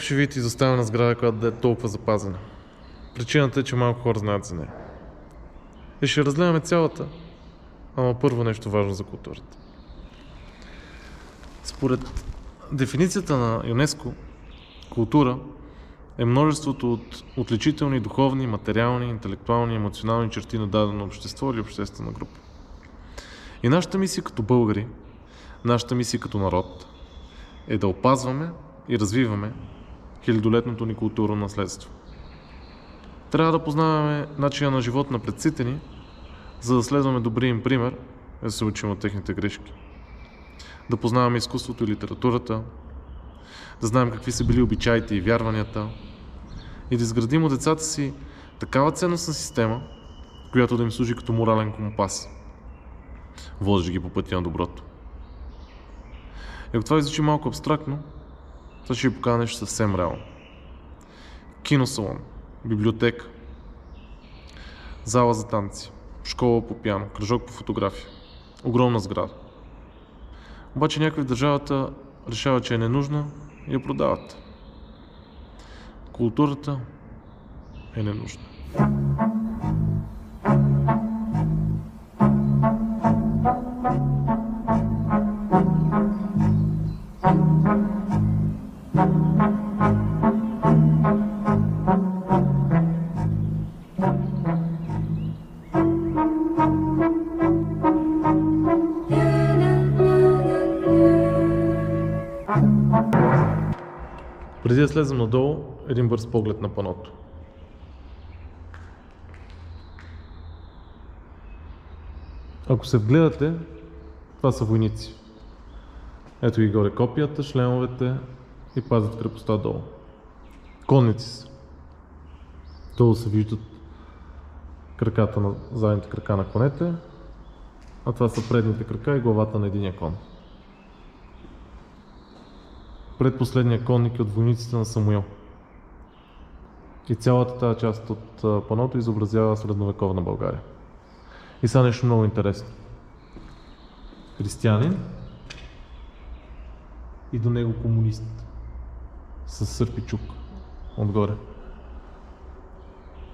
ще видите изоставена сграда, която да е толкова запазена. Причината е, че малко хора знаят за нея. И ще разгледаме цялата, ама първо нещо важно за културата. Според дефиницията на ЮНЕСКО, култура е множеството от отличителни духовни, материални, интелектуални и емоционални черти на дадено общество или обществена група. И нашата мисия като българи, нашата мисия като народ е да опазваме и развиваме хилядолетното ни културно наследство. Трябва да познаваме начина на живот на предците ни, за да следваме добрия им пример и да се учим от техните грешки. Да познаваме изкуството и литературата, да знаем какви са били обичаите и вярванията и да изградим от децата си такава ценностна система, която да им служи като морален компас, водещ ги по пътя на доброто. И ако това ви звучи малко абстрактно, това ще ви покажа нещо съвсем реално. Киносалон, библиотека, зала за танци, школа по пиано, кръжок по фотография, огромна сграда. Обаче някой в държавата решава, че е ненужна и я продават. Културата е ненужна. Преди да слезем надолу, един бърз поглед на паното. Ако се вгледате, това са войници. Ето ги горе копията, шлемовете и пазят крепостта долу. Конници са. Долу се виждат краката на задните крака на конете, а това са предните крака и главата на единия кон. Предпоследния конник е от войниците на Самуил. И цялата тази част от паното изобразява средновековна България. И сега нещо много интересно. Християнин и до него комунист с сърп и чук отгоре.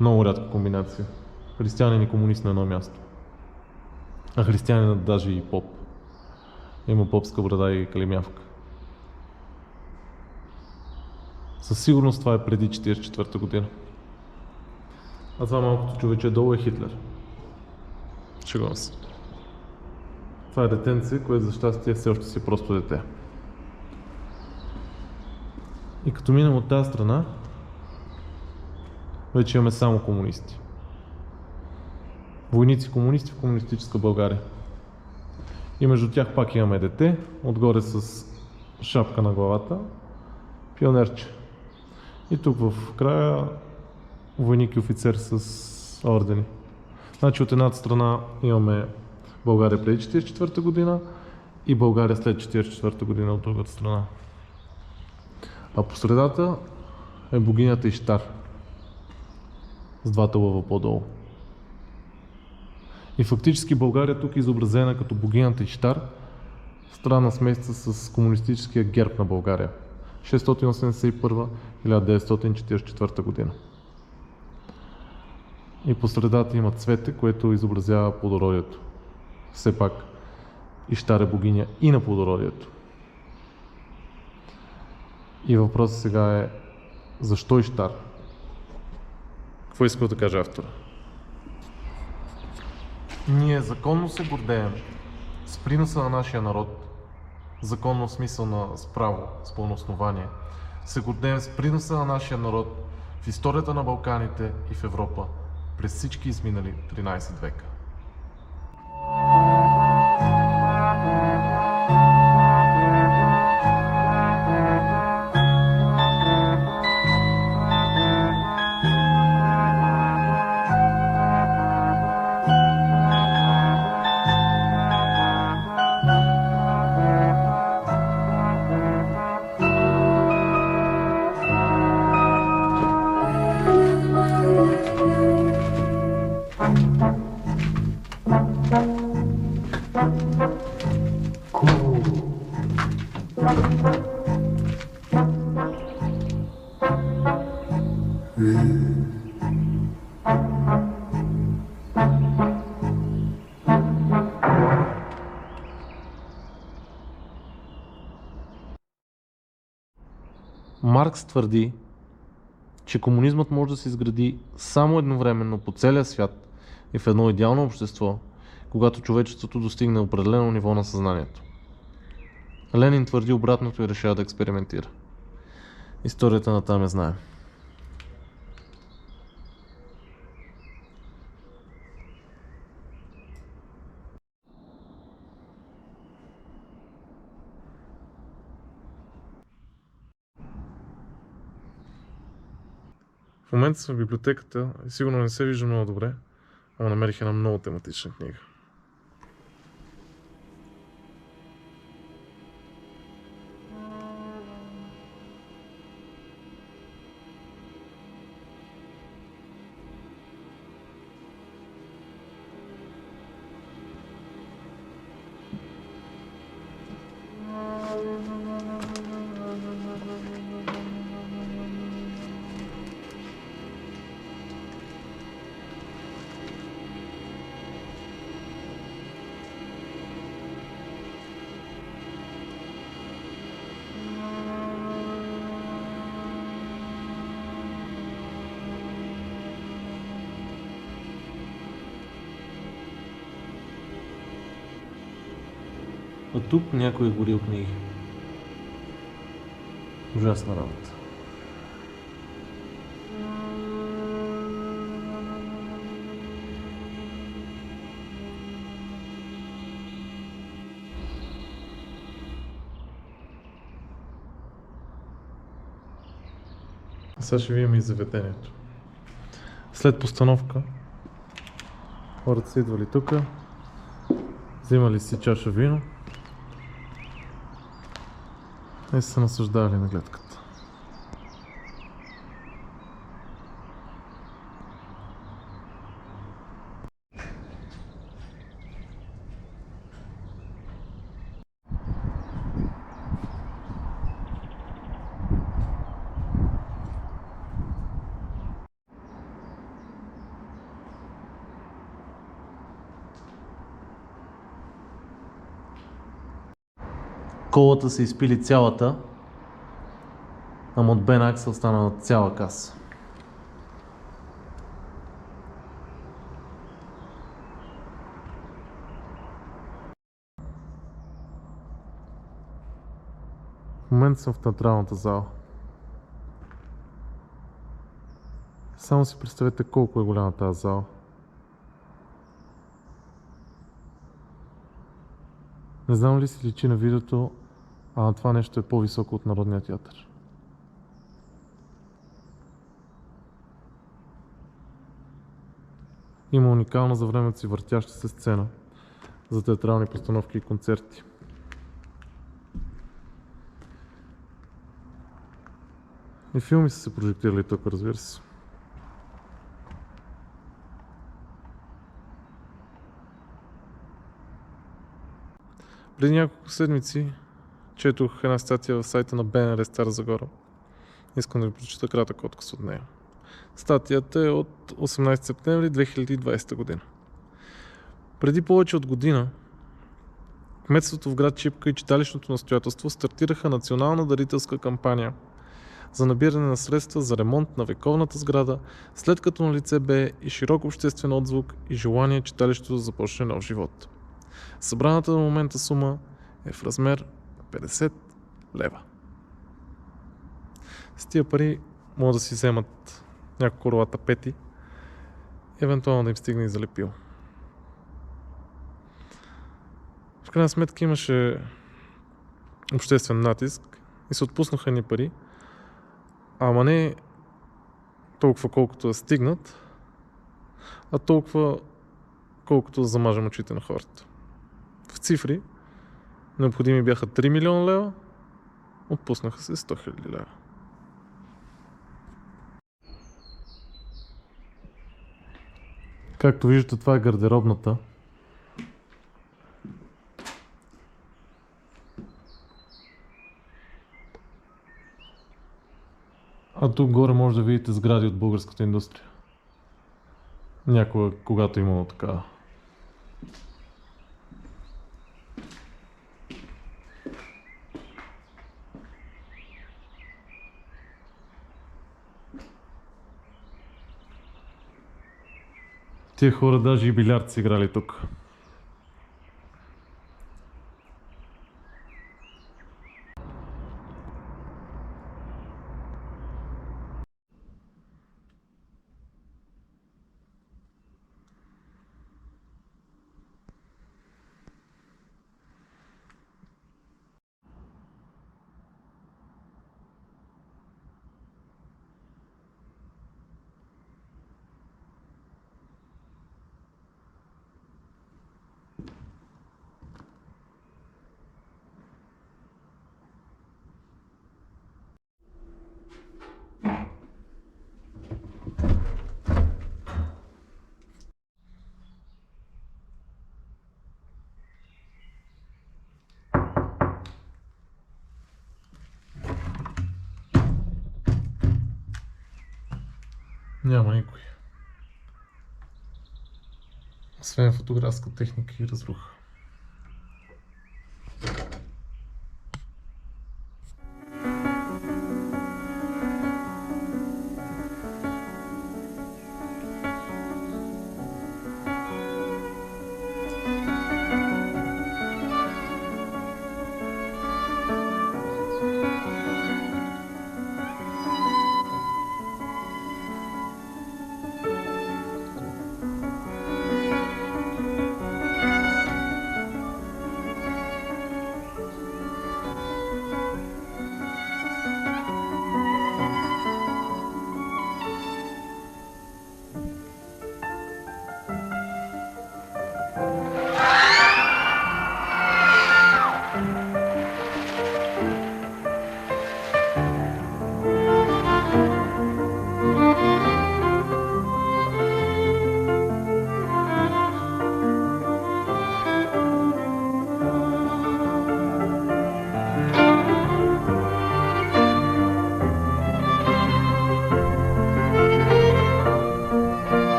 Много рядка комбинация. Християнин и комунист на едно място. А християнинът даже и поп. Има попска брада и калимявка. Със сигурност това е преди 1944 година. А това малкото човече долу е Хитлер. Шегувам се. Това е детенце, което за щастие все още си е просто дете. И като минем от тази страна, вече имаме само комунисти. Войници-комунисти в комунистическа България. И между тях пак имаме дете, отгоре с шапка на главата, пионерче. И тук в края войник и офицер с ордени. Значи от едната страна имаме България преди 1944 година и България след 1944 година от другата страна. А по средата е богинята Иштар с двата лъва по-долу. И фактически България тук е изобразена като богинята Иштар, странна смесица с комунистическия герб на България. 681-1944 година. И по средата има цвете, което изобразява плодородието. Все пак Иштар е богиня и на плодородието. И въпросът сега е: защо Иштар? Какво иска да каже автора? Ние законно се гордеем с приноса на нашия народ, законно в смисъл на справо, с пълно основание, се гордеем с приноса на нашия народ в историята на Балканите и в Европа през всички изминали 13 века. Маркс твърди, че комунизмът може да се изгради само едновременно по целия свят и в едно идеално общество, когато човечеството достигне определено ниво на съзнанието. Ленин твърди обратното и решава да експериментира. Историята на там я знаем. В момента съм в библиотеката и сигурно не се вижда много добре, ама намерих една много тематична книга. А тук някой е горил книги. Ужасна работа. Сега ще видим и заведението. След постановка хората са идвали тук, взимали си чаша вино и са се наслаждавали на гледката. Колата се изпили цялата, ама от Бен Аксъл стана цяла каса. В момента съм в театралната зала. Само си представете колко е голяма тази зала. Не знам ли си личи на видеото, а това нещо е по-високо от Народния театър. Има уникална за времето си въртяща се сцена за театрални постановки и концерти. И филми са се прожектирали тук, разбира се. Преди няколко седмици четох една статия в сайта на БНР Стара Загора. Искам да ви прочита кратък отказ от нея. Статията е от 18 септември 2020 година. Преди повече от година кметството в град Шипка и читалищното настоятелство стартираха национална дарителска кампания за набиране на средства за ремонт на вековната сграда, след като на лице бе и широк обществен отзвук и желание читалището да започне нов живот. Събраната до момента сума е в размер на 50 лева. С тия пари могат да си вземат няколко рола тапети, евентуално да им стигне и залепил. В крайна сметка имаше обществен натиск и се отпуснаха ни пари, ама не толкова колкото да стигнат, а толкова колкото да замажем очите на хората. В цифри необходими бяха 3 милиона лева, отпуснаха се 100 000 лева. Както виждате, това е гардеробната. А тук горе може да видите сгради от българската индустрия. Някога, когато е имало такава. Тия хора даже и билярд са играли тук. Няма никой. Освен фотографска техника и разруха.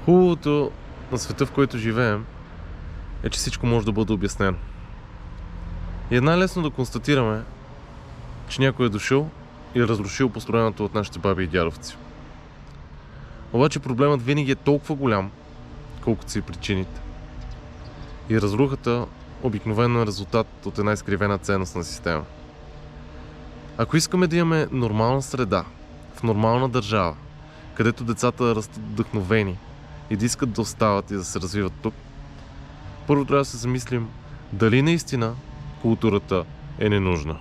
Хубавото на света, в който живеем, е, че всичко може да бъде обяснено. И най-лесно да констатираме, че някой е дошъл и е разрушил построеното от нашите баби и дядовци. Обаче проблемът винаги е толкова голям, колкото са и причините. И разрухата обикновено е резултат от една изкривена ценностна система. Ако искаме да имаме нормална среда, в нормална държава, където децата растат вдъхновени и да искат да остават и да се развиват тук, първо трябва да се замислим дали наистина културата е ненужна.